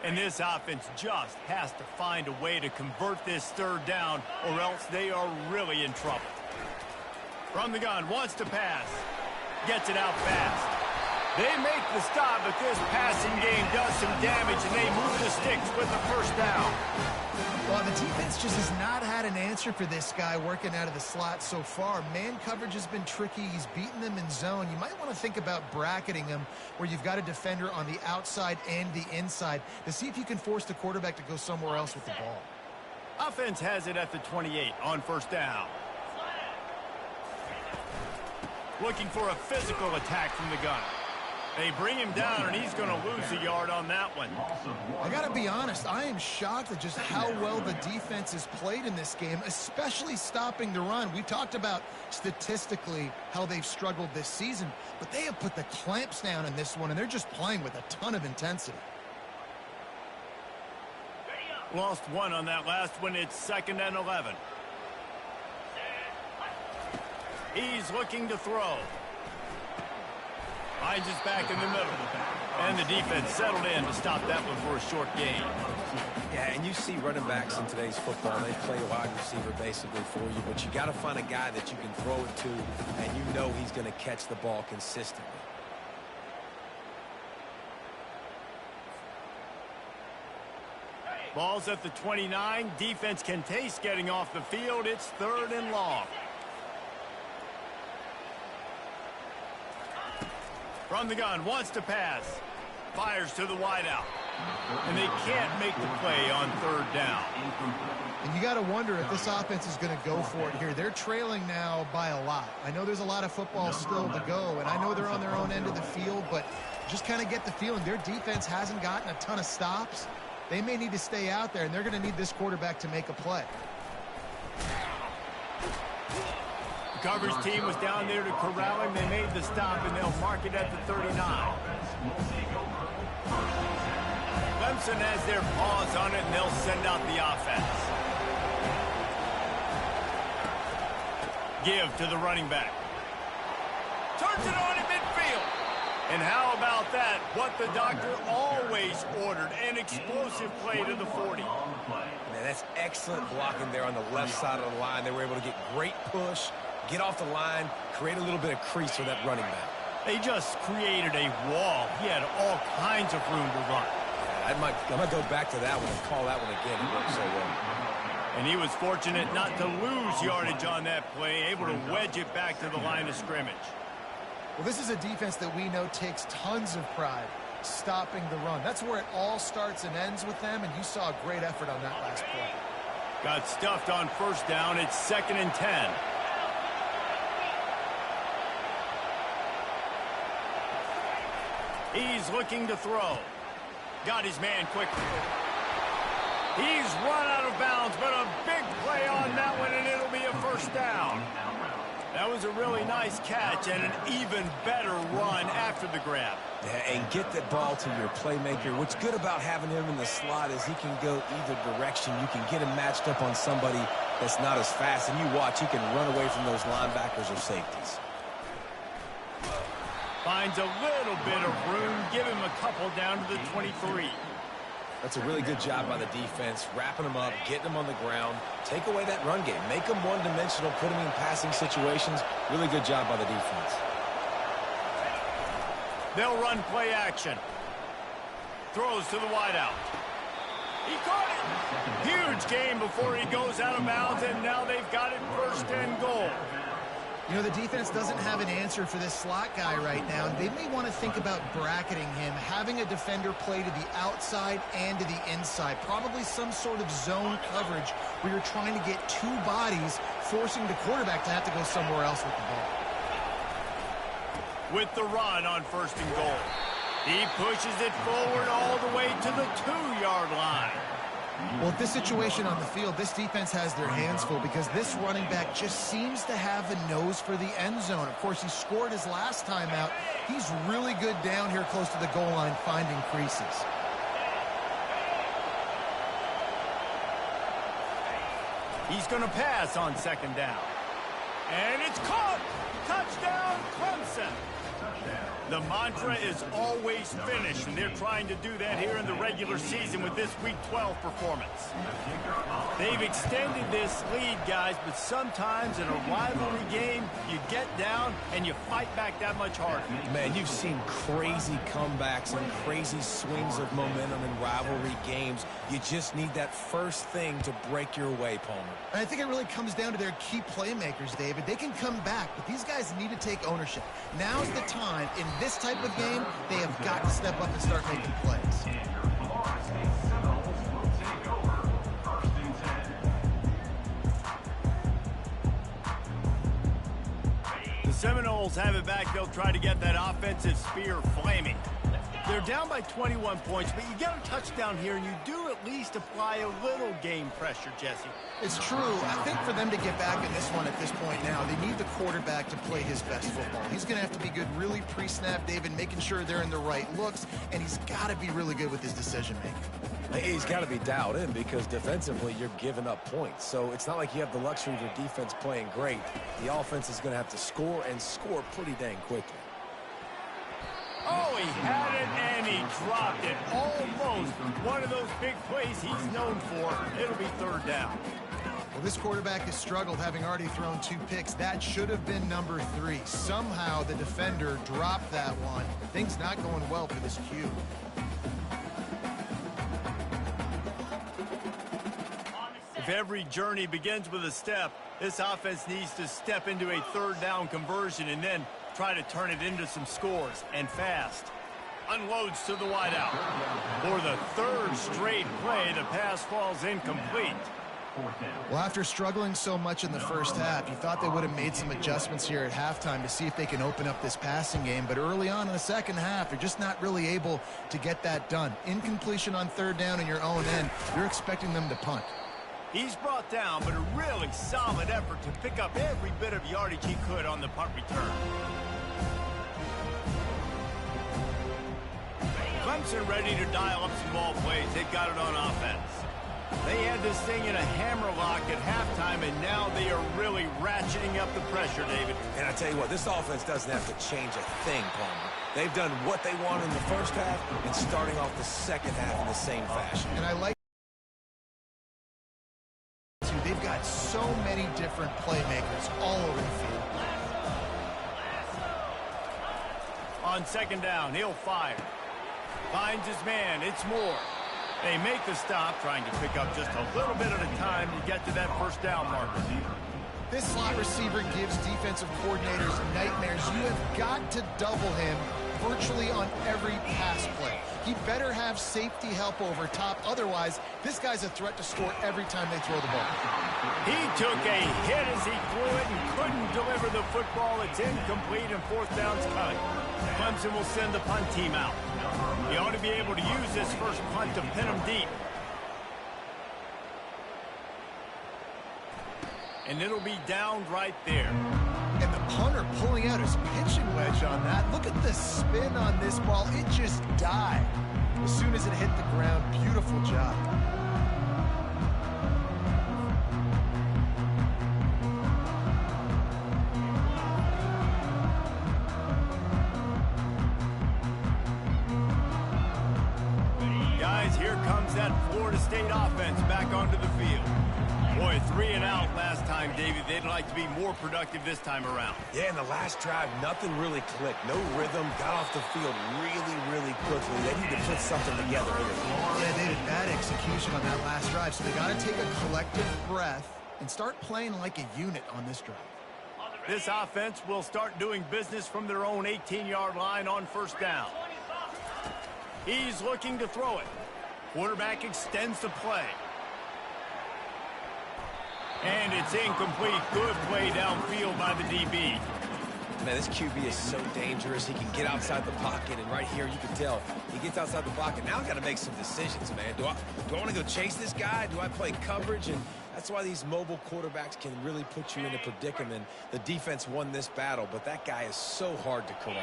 And this offense just has to find a way to convert this 3rd down, or else they are really in trouble. From the gun, wants to pass. Gets it out fast. They make the stop, but this passing game does some damage, and they move the sticks with the 1st down. Well, the defense just has not had an answer for this guy working out of the slot so far. Man coverage has been tricky. He's beaten them in zone. You might want to think about bracketing him where you've got a defender on the outside and the inside to see if you can force the quarterback to go somewhere else with the ball. Offense has it at the 28 on 1st down. Looking for a physical attack from the gun. They bring him down, and he's going to lose a yard on that one. I got to be honest, I am shocked at just how well the defense has played in this game, especially stopping the run. We talked about statistically how they've struggled this season, but they have put the clamps down in this one, and they're just playing with a ton of intensity. Lost one on that last one. It's 2nd and 11. He's looking to throw. Finds his back in the middle. And the defense settled in to stop that one for a short gain. Yeah, and you see running backs in today's football, they play a wide receiver basically for you, but you got to find a guy that you can throw it to, and you know he's going to catch the ball consistently. Ball's at the 29. Defense can taste getting off the field. It's 3rd and long. From the gun, wants to pass. Fires to the wideout. And they can't make the play on 3rd down. And you got to wonder if this offense is going to go for it here. They're trailing now by a lot. I know there's a lot of football still to go, and I know they're on their own end of the field, but just kind of get the feeling their defense hasn't gotten a ton of stops. They may need to stay out there, and they're going to need this quarterback to make a play. The coverage team was down there to corral him. They made the stop, and they'll mark it at the 39. Clemson has their paws on it, and they'll send out the offense. Give to the running back. Turns it on in midfield. And how about that? What the doctor always ordered, an explosive play to the 40. Man, that's excellent blocking there on the left side of the line. They were able to get great push, get off the line, create a little bit of crease for that running back. They just created a wall. He had all kinds of room to run. I might go back to that one and call that one again. It worked so well. And he was fortunate not to lose yardage on that play, able to wedge it back to the line of scrimmage. Well, this is a defense that we know takes tons of pride stopping the run. That's where it all starts and ends with them, and you saw a great effort on that last play. Got stuffed on 1st down. It's 2nd and 10. He's looking to throw. Got his man quickly. He's run out of bounds, but a big play on that one, and it'll be a 1st down. That was a really nice catch and an even better run after the grab. Yeah, and get that ball to your playmaker. What's good about having him in the slot is he can go either direction. You can get him matched up on somebody that's not as fast, and you watch, he can run away from those linebackers or safeties. Finds a little bit of room. Give him a couple down to the 23. That's a really good job by the defense, wrapping them up, getting them on the ground. Take away that run game. Make them one-dimensional, put them in passing situations. Really good job by the defense. They'll run play action. Throws to the wideout. He caught it. Huge gain before he goes out of bounds, and now they've got it 1st and goal. You know, the defense doesn't have an answer for this slot guy right now. They may want to think about bracketing him, having a defender play to the outside and to the inside. Probably some sort of zone coverage where you're trying to get 2 bodies, forcing the quarterback to have to go somewhere else with the ball. With the run on 1st and goal. He pushes it forward all the way to the 2-yard line. Well, at this situation on the field, this defense has their hands full because this running back just seems to have a nose for the end zone. Of course, he scored his last time out. He's really good down here close to the goal line, finding creases. He's going to pass on 2nd down. And it's caught! Touchdown, Clemson! The mantra is always finish, and they're trying to do that here in the regular season with this Week 12 performance. They've extended this lead, guys, but sometimes in a rivalry game, you get down and you fight back that much harder. Man, you've seen crazy comebacks and crazy swings of momentum in rivalry games. You just need that first thing to break your way, Palmer. And I think it really comes down to their key playmakers, David. They can come back, but these guys need to take ownership. Now's the time. In this type of game, they have got to step up and start making plays. The Seminoles have it back. They'll try to get that offensive spear flaming. They're down by 21 points, but you get a touchdown here, and you do at least apply a little game pressure, Jesse. It's true. I think for them to get back in this one at this point now, they need the quarterback to play his best football. He's going to have to be good really pre-snap, David, making sure they're in the right looks, and he's got to be really good with his decision-making. He's got to be dialed in because defensively you're giving up points. So it's not like you have the luxury of your defense playing great. The offense is going to have to score and score pretty dang quickly. Oh, he had it and he dropped it. Almost one of those big plays he's known for. It'll be third down. Well, this quarterback has struggled, having already thrown 2 picks. That should have been number 3. Somehow the defender dropped that one. Things not going well for this Q. If every journey begins with a step, this offense needs to step into a third down conversion and then try to turn it into some scores, and fast. Unloads to the wideout. For the 3rd straight play, the pass falls incomplete. Well, after struggling so much in the first half, you thought they would have made some adjustments here at halftime to see if they can open up this passing game. But early on in the second half, they're just not really able to get that done. Incompletion on third down in your own end, you're expecting them to punt. He's brought down, but a really solid effort to pick up every bit of yardage he could on the punt return. Clemson ready to dial up some ball plays. They've got it on offense. They had this thing in a hammerlock at halftime, and now they are really ratcheting up the pressure, David. And I tell you what, this offense doesn't have to change a thing, Palmer. They've done what they want in the first half and starting off the second half in the same fashion. And I like they've got so many different playmakers all over the field. On second down, he'll fire. Finds his man. It's Moore. They make the stop, trying to pick up just a little bit at a time to get to that first down marker. This slot receiver gives defensive coordinators nightmares. You have got to double him virtually on every pass play. He better have safety help over top. Otherwise, this guy's a threat to score every time they throw the ball. He took a hit as he threw it and couldn't deliver the football. It's incomplete and 4th down's cut. Clemson will send the punt team out. He ought to be able to use this first punt to pin him deep. And it'll be downed right there. And the punter pulling out his pitching wedge on that. Look at the spin on this ball. It just died as soon as it hit the ground. Beautiful job. Guys, here comes that Florida State offense back onto the field. Boy, 3 and out last time, David. They'd like to be more productive this time around. Yeah, in the last drive, nothing really clicked. No rhythm, got off the field really quickly. They need to put something together here. Yeah, they had bad execution on that last drive, so they got to take a collective breath and start playing like a unit on this drive. This offense will start doing business from their own 18-yard line on first down. He's looking to throw it. Quarterback extends the play. And it's incomplete. Good play downfield by the DB. Man, this QB is so dangerous. He can get outside the pocket, and right here you can tell he gets outside the pocket. Now I've got to make some decisions, man. Do I want to go chase this guy? Do I play coverage? And that's why these mobile quarterbacks can really put you in a predicament. The defense won this battle, but that guy is so hard to corral.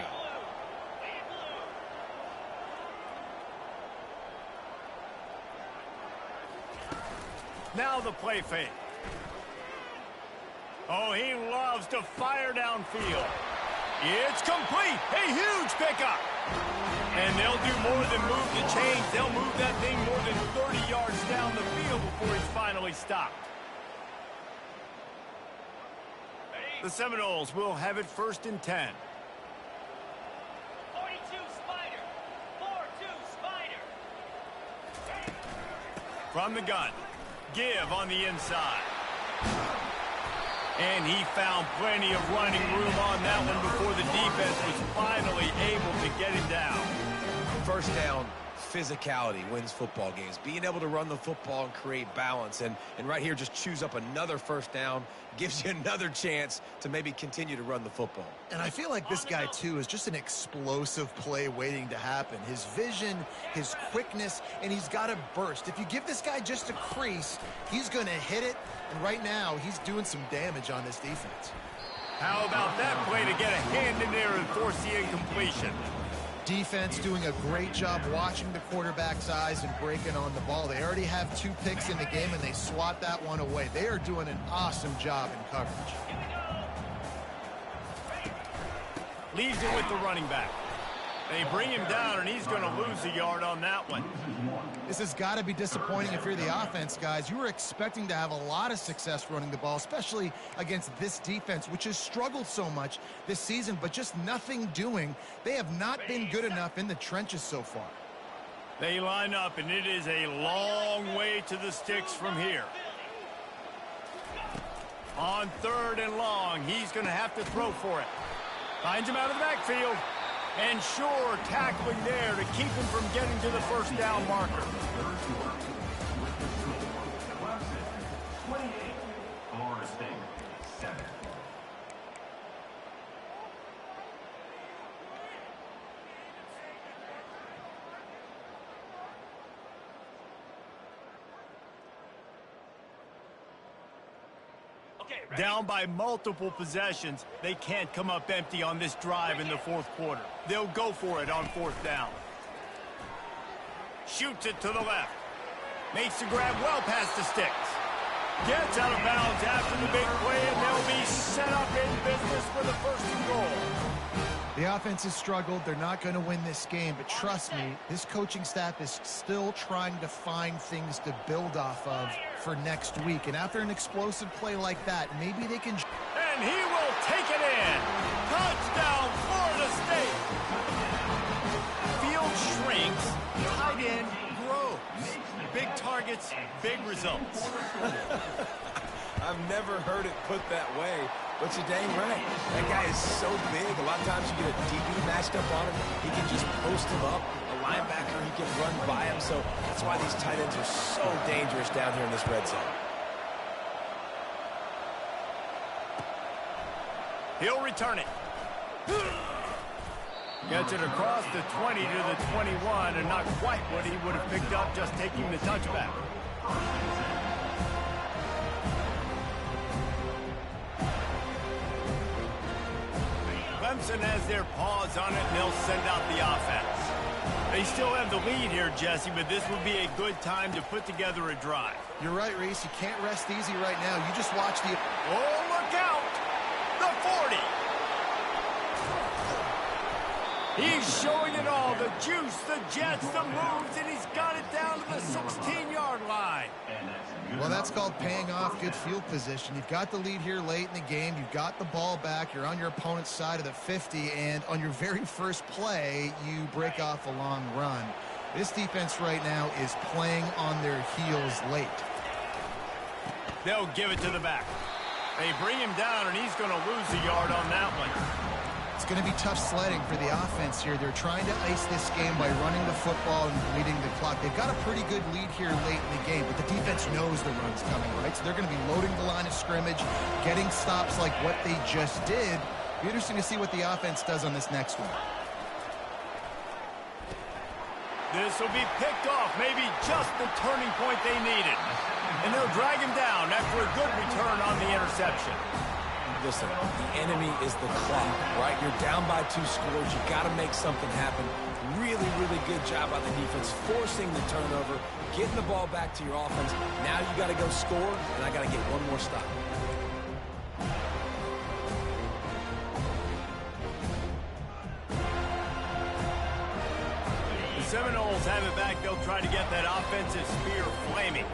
Now the play fake. Oh, he loves to fire downfield. It's complete. A huge pickup. And they'll do more than move the chains. They'll move that thing more than 30 yards down the field before he's finally stopped. The Seminoles will have it 1st and 10. 42 Spider. 4-2 Spider. From the gun. Give on the inside. And he found plenty of running room on that one before the defense was finally able to get him down. First down, physicality wins football games. Being able to run the football and create balance. And right here, just choose up another first down. Gives you another chance to maybe continue to run the football. And I feel like this guy, too, is just an explosive play waiting to happen. His vision, his quickness, and he's got a burst. If you give this guy just a crease, he's going to hit it. And right now, he's doing some damage on this defense. How about that play to get a hand in there and force the incompletion? defense doing a great job watching the quarterback's eyes and breaking on the ball. They already have 2 picks in the game, and they swat that one away. They are doing an awesome job in coverage. Leaves it with the running back. They bring him down, and he's going to lose a yard on that one. This has got to be disappointing if you're the offense, guys. You were expecting to have a lot of success running the ball, especially against this defense, which has struggled so much this season, but just nothing doing. They have not been good enough in the trenches so far. They line up, and it is a long way to the sticks from here. On 3rd and long, he's going to have to throw for it. Finds him out of the backfield. And sure, tackling there to keep him from getting to the first down marker. 28, Florida State, 7. Down by multiple possessions, they can't come up empty on this drive in the 4th quarter. They'll go for it on 4th down. Shoots it to the left. Makes the grab well past the sticks. Gets out of bounds after the big play, and they'll be set up in business for the 1st and goal. The offense has struggled. They're not going to win this game, but trust me, this coaching staff is still trying to find things to build off of for next week. And after an explosive play like that, maybe they can... And he will take it in. Touchdown, Florida State. Field shrinks, tight end grows. Big targets, big results. I've never heard it put that way, but you're dang right. That guy is so big. A lot of times you get a DB matched up on him. He can just post him up. A linebacker, he can run by him. So that's why these tight ends are so dangerous down here in this red zone. He'll return it. Gets it across the 20 to the 21, and not quite what he would have picked up just taking the touchback. Clemson has their paws on it, and they'll send out the offense. They still have the lead here, Jesse, but this would be a good time to put together a drive. You're right, Reese. You can't rest easy right now. You just watch the... Oh, look out! The 40! He's showing it all, the juice, the jets, the moves, and he's got it down to the 16-yard line. Well, that's called paying off good field position. You've got the lead here late in the game. You've got the ball back. You're on your opponent's side of the 50, and on your very first play, you break off a long run. This defense right now is playing on their heels late. They'll give it to the back. They bring him down, and he's going to lose a yard on that one. It's going to be tough sledding for the offense here. They're trying to ice this game by running the football and bleeding the clock. They've got a pretty good lead here late in the game, but the defense knows the run's coming, right? So they're going to be loading the line of scrimmage, getting stops like what they just did. Be interesting to see what the offense does on this next one. This will be picked off, maybe just the turning point they needed. And they'll drag him down after a good return on the interception. Listen, the enemy is the clock, right? You're down by 2 scores. You got to make something happen. Really, really good job by the defense, forcing the turnover, getting the ball back to your offense. Now you got to go score, and I got to get one more stop. The Seminoles have it back. They'll try to get that offensive spear flaming.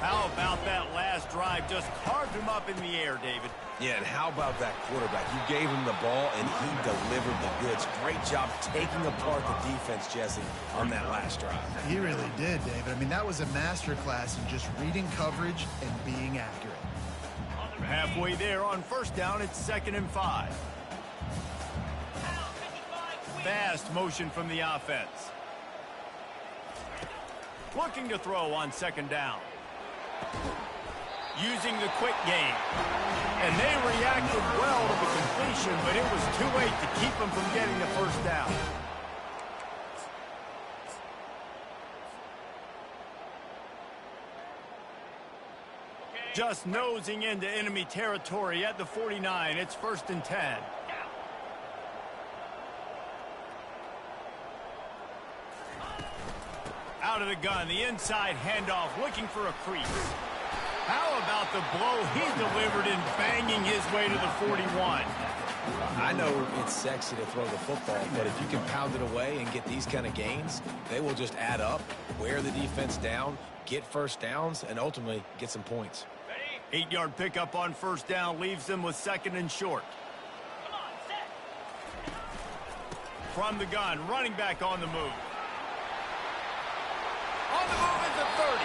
How about that last drive? Just carved him up in the air, David. Yeah, and how about that quarterback? You gave him the ball, and he delivered the goods. Great job taking apart the defense, Jesse, on that last drive. He really did, David. I mean, that was a masterclass in just reading coverage and being accurate. Halfway there on 1st down, it's 2nd and 5. Fast motion from the offense. Looking to throw on 2nd down. Using the quick game. And they reacted well to the completion, but it was too late to keep them from getting the 1st down. Just nosing into enemy territory at the 49. It's 1st and 10. Out of the gun, the inside handoff, looking for a crease. How about the blow he delivered in banging his way to the 41? I know it's sexy to throw the football, but if you can pound it away and get these kind of gains, they will just add up, wear the defense down, get first downs, and ultimately get some points. 8-yard pickup on first down leaves them with 2nd and short. Come on, set. From the gun, running back on the move. On the move is the 30.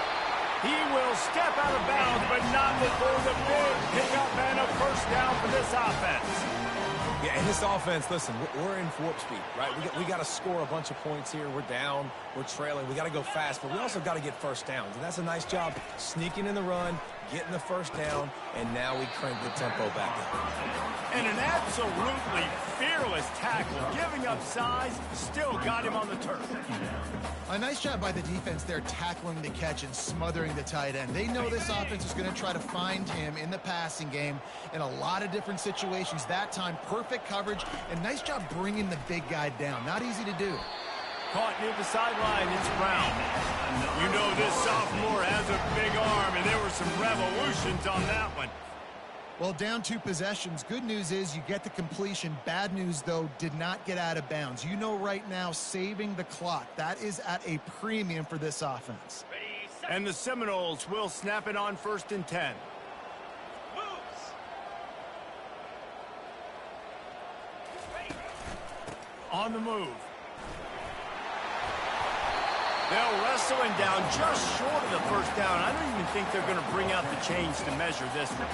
He will step out of bounds, but not before the big pickup and a first down for this offense. Yeah, and this offense, listen, we're in warp speed, right? We got to score a bunch of points here. We're down, we're trailing. We got to go fast, but we also got to get first downs. And that's a nice job sneaking in the run, getting the first down, and now we crank the tempo back up. And an absolutely fearless tackle, giving up size, still got him on the turf. A nice job by the defense there tackling the catch and smothering the tight end. They know this offense is going to try to find him in the passing game in a lot of different situations. That time, perfect coverage, and nice job bringing the big guy down. Not easy to do. Caught near the sideline, it's Brown. You know this sophomore has a big arm, and there were some revolutions on that one. Well, down 2 possessions. Good news is you get the completion. Bad news, though, did not get out of bounds. You know right now, saving the clock, that is at a premium for this offense. Ready, set. And the Seminoles will snap it on 1st and 10. Moves. Ready. On the move. They'll wrestle him down just short of the first down. I don't even think they're going to bring out the chains to measure this one.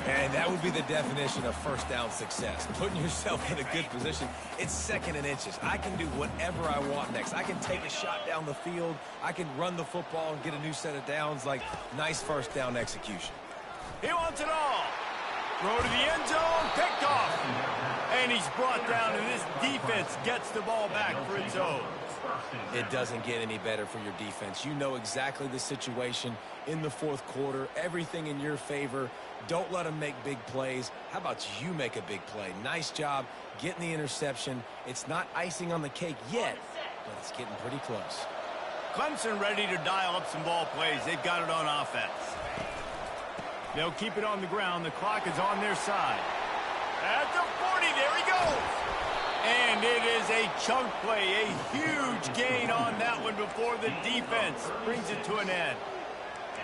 And that would be the definition of first down success. Putting yourself in a good position. It's 2nd and inches. I can do whatever I want next. I can take a shot down the field. I can run the football and get a new set of downs. Like, nice first down execution. He wants it all. Throw to the end zone, picked off. And he's brought down, and this defense gets the ball back for its own. It doesn't get any better for your defense. You know exactly the situation in the 4th quarter. Everything in your favor. Don't let them make big plays. How about you make a big play? Nice job getting the interception. It's not icing on the cake yet, but it's getting pretty close. Clemson ready to dial up some ball plays. They've got it on offense. They'll keep it on the ground. The clock is on their side. At the 40, there he goes. And it is a chunk play, a huge gain on that one before the defense brings it to an end.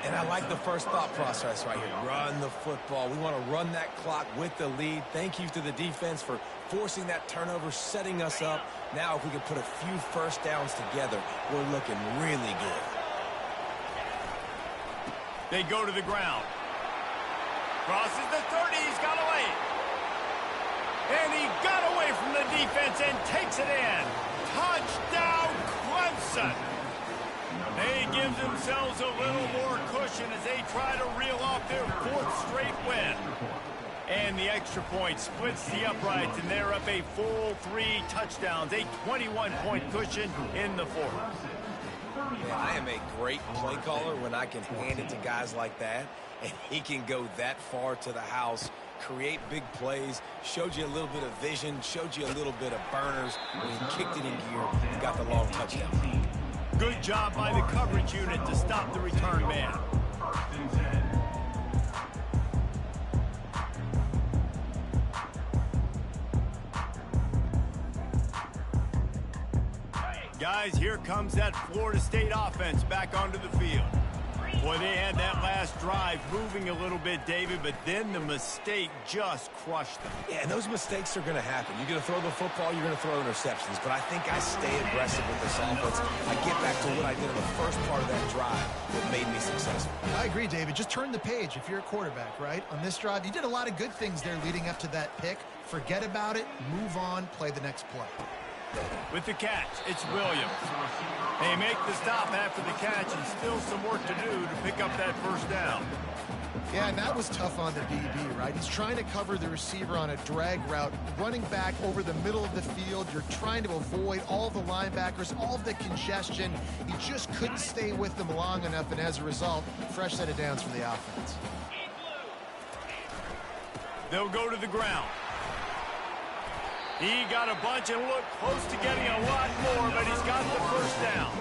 And I like the first thought process right here. Run the football. We want to run that clock with the lead. Thank you to the defense for forcing that turnover, setting us up. Now if we can put a few first downs together, we're looking really good. They go to the ground. Crosses the 30, he's got away. And he got away from the defense and takes it in. Touchdown, Clemson. They give themselves a little more cushion as they try to reel off their 4th straight win. And the extra point splits the uprights, and they're up a full 3 touchdowns, a 21-point cushion in the 4th. Man, I am a great play caller when I can hand it to guys like that, and he can go that far to the house, create big plays, showed you a little bit of vision, showed you a little bit of burners when he kicked it in gear and got the long touchdown. Good job by the coverage unit to stop the return man. Guys, here comes that Florida State offense back onto the field. Boy, they had that last drive moving a little bit, David, but then the mistake just crushed them. Yeah, and those mistakes are going to happen. You're going to throw the football, you're going to throw interceptions, but I think I stay aggressive with this offense. I get back to what I did in the first part of that drive that made me successful. I agree, David. Just turn the page if you're a quarterback, right? On this drive, you did a lot of good things there leading up to that pick. Forget about it, move on, play the next play. With the catch, it's Williams. They make the stop after the catch and still some work to do to pick up that first down. Yeah, and that was tough on the DB, right? He's trying to cover the receiver on a drag route, running back over the middle of the field. You're trying to avoid all the linebackers, all of the congestion. He just couldn't stay with them long enough, and as a result, fresh set of downs for the offense. They'll go to the ground. He got a bunch and looked close to getting a lot more, but he's got the first down.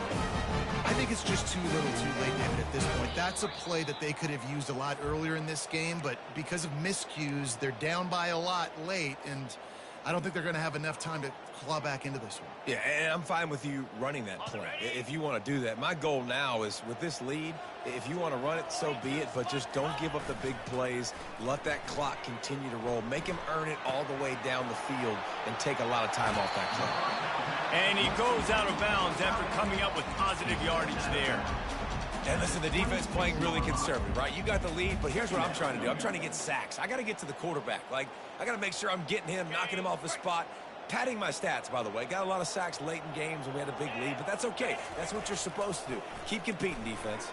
I think it's just too little too late, David, at this point. That's a play that they could have used a lot earlier in this game, but because of miscues, they're down by a lot late, and I don't think they're going to have enough time to claw back into this one. Yeah, and I'm fine with you running that play if you want to do that. My goal now is, with this lead, if you want to run it, so be it, but just don't give up the big plays. Let that clock continue to roll. Make him earn it all the way down the field and take a lot of time off that clock. And he goes out of bounds after coming up with positive yardage there. And listen, the defense playing really conservative, right? You got the lead, but here's what I'm trying to do. I'm trying to get sacks. I got to get to the quarterback. Like, I got to make sure I'm getting him, knocking him off his spot. Padding my stats, by the way. Got a lot of sacks late in games when we had a big lead, but that's okay. That's what you're supposed to do. Keep competing, defense.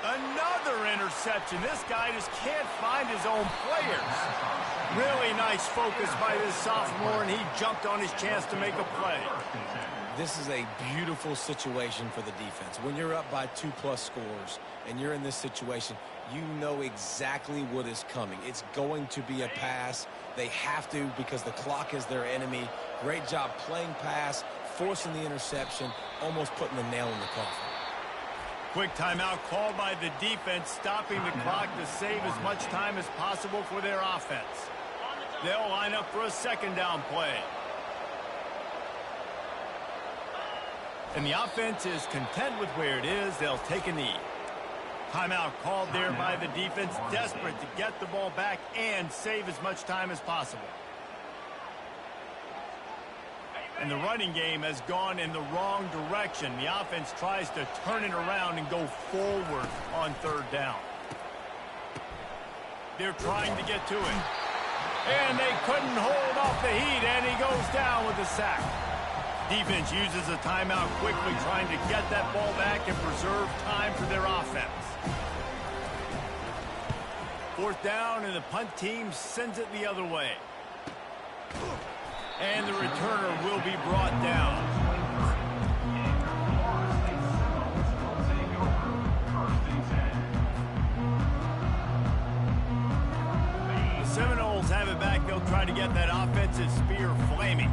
Another interception. This guy just can't find his own players. Really nice focus by this sophomore, and he jumped on his chance to make a play. This is a beautiful situation for the defense. When you're up by 2+ scores and you're in this situation, you know exactly what is coming. It's going to be a pass. They have to, because the clock is their enemy. Great job playing pass, forcing the interception, almost putting the nail in the coffin. Quick timeout called by the defense, stopping the clock to save as much time as possible for their offense. They'll line up for a second down play. And the offense is content with where it is. They'll take a knee. Timeout called there by the defense, desperate to get the ball back and save as much time as possible. And the running game has gone in the wrong direction. The offense tries to turn it around and go forward on third down. They're trying to get to it. And they couldn't hold off the heat, and he goes down with a sack. Defense uses a timeout quickly, trying to get that ball back and preserve time for their offense. Fourth down, and the punt team sends it the other way. And the returner will be brought down. The Seminoles have it back. They'll try to get that offensive spear flaming.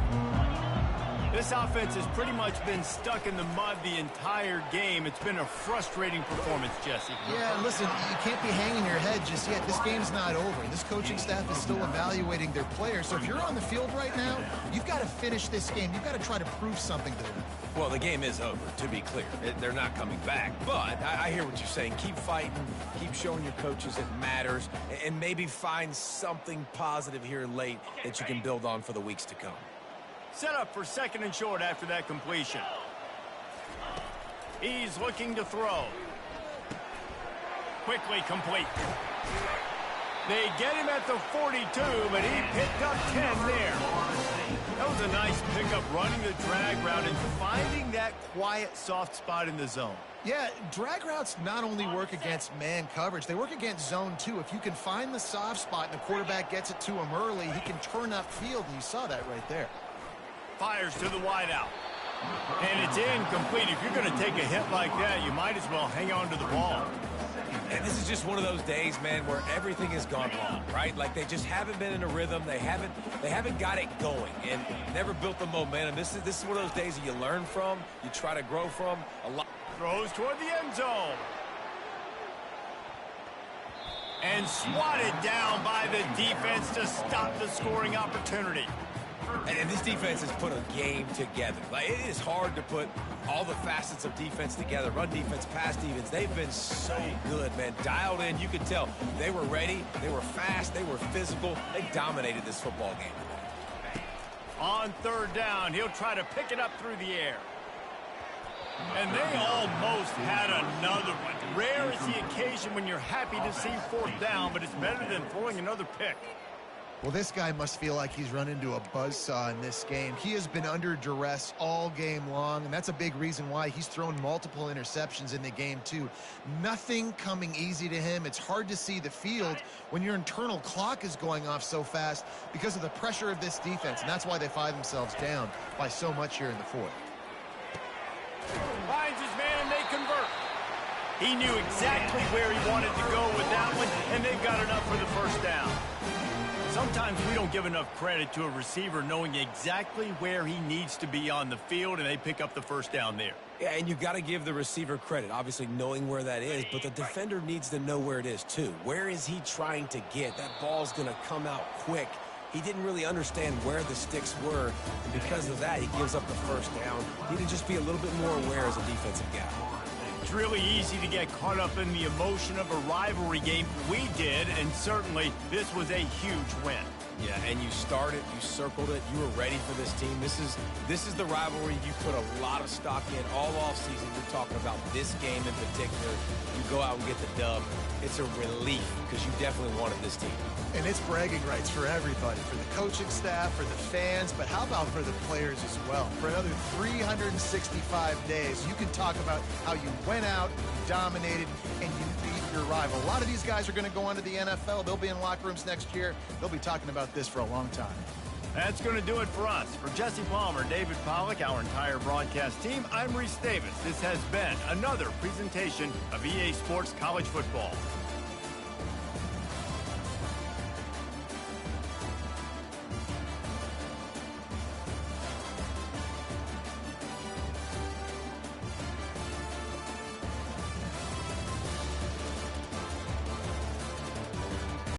This offense has pretty much been stuck in the mud the entire game. It's been a frustrating performance, Jesse. Yeah, listen, you can't be hanging your head just yet. This game's not over. This coaching staff is still evaluating their players. So if you're on the field right now, you've got to finish this game. You've got to try to prove something to them. Well, the game is over, to be clear. They're not coming back. But I hear what you're saying. Keep fighting. Keep showing your coaches it matters. And maybe find something positive here late that you can build on for the weeks to come. Set up for second and short after that completion. He's looking to throw. Quickly complete. They get him at the 42, but he picked up 10 there. That was a nice pickup, running the drag route and finding that quiet, soft spot in the zone. Yeah, drag routes not only work against man coverage, they work against zone too. If you can find the soft spot and the quarterback gets it to him early, he can turn upfield, and you saw that right there. Fires to the wideout. And it's incomplete. If you're going to take a hit like that, you might as well hang on to the ball. And this is just one of those days, man, where everything has gone wrong, right? Like they just haven't been in a rhythm. They haven't got it going and never built the momentum. This is one of those days that you learn from, you try to grow from. A lot. Throws toward the end zone. And swatted down by the defense to stop the scoring opportunity. And this defense has put a game together. Like, it is hard to put all the facets of defense together. Run defense, pass defense. They've been so good, man. Dialed in. You could tell they were ready. They were fast. They were physical. They dominated this football game. On third down, he'll try to pick it up through the air. And they almost had another one. Rare is the occasion when you're happy to see fourth down, but it's better than throwing another pick. Well, this guy must feel like he's run into a buzzsaw in this game. He has been under duress all game long, and that's a big reason why he's thrown multiple interceptions in the game, too. Nothing coming easy to him. It's hard to see the field when your internal clock is going off so fast because of the pressure of this defense, and that's why they find themselves down by so much here in the fourth. Finds his man, and they convert. He knew exactly where he wanted to go with that one, and they've got enough for the first down. Sometimes we don't give enough credit to a receiver knowing exactly where he needs to be on the field, and they pick up the first down there. Yeah, and you got to give the receiver credit, obviously knowing where that is, but the defender needs to know where it is too. Where is he trying to get? That ball's going to come out quick. He didn't really understand where the sticks were, and because of that, he gives up the first down. He need to just be a little bit more aware as a defensive guy. It's really easy to get caught up in the emotion of a rivalry game. We did, and certainly this was a huge win. Yeah, and you started, you circled it, you were ready for this team. This is the rivalry you put a lot of stock in all offseason. You're talking about this game in particular. You go out and get the dub. It's a relief because you definitely wanted this team. And it's bragging rights for everybody, for the coaching staff, for the fans, but how about for the players as well? For another 365 days, you can talk about how you went out, you dominated, and you beat your rival. A lot of these guys are going to go on to the NFL. They'll be in locker rooms next year. They'll be talking about this for a long time. That's going to do it for us. For Jesse Palmer, David Pollack, our entire broadcast team, I'm Reese Davis. This has been another presentation of EA Sports College Football.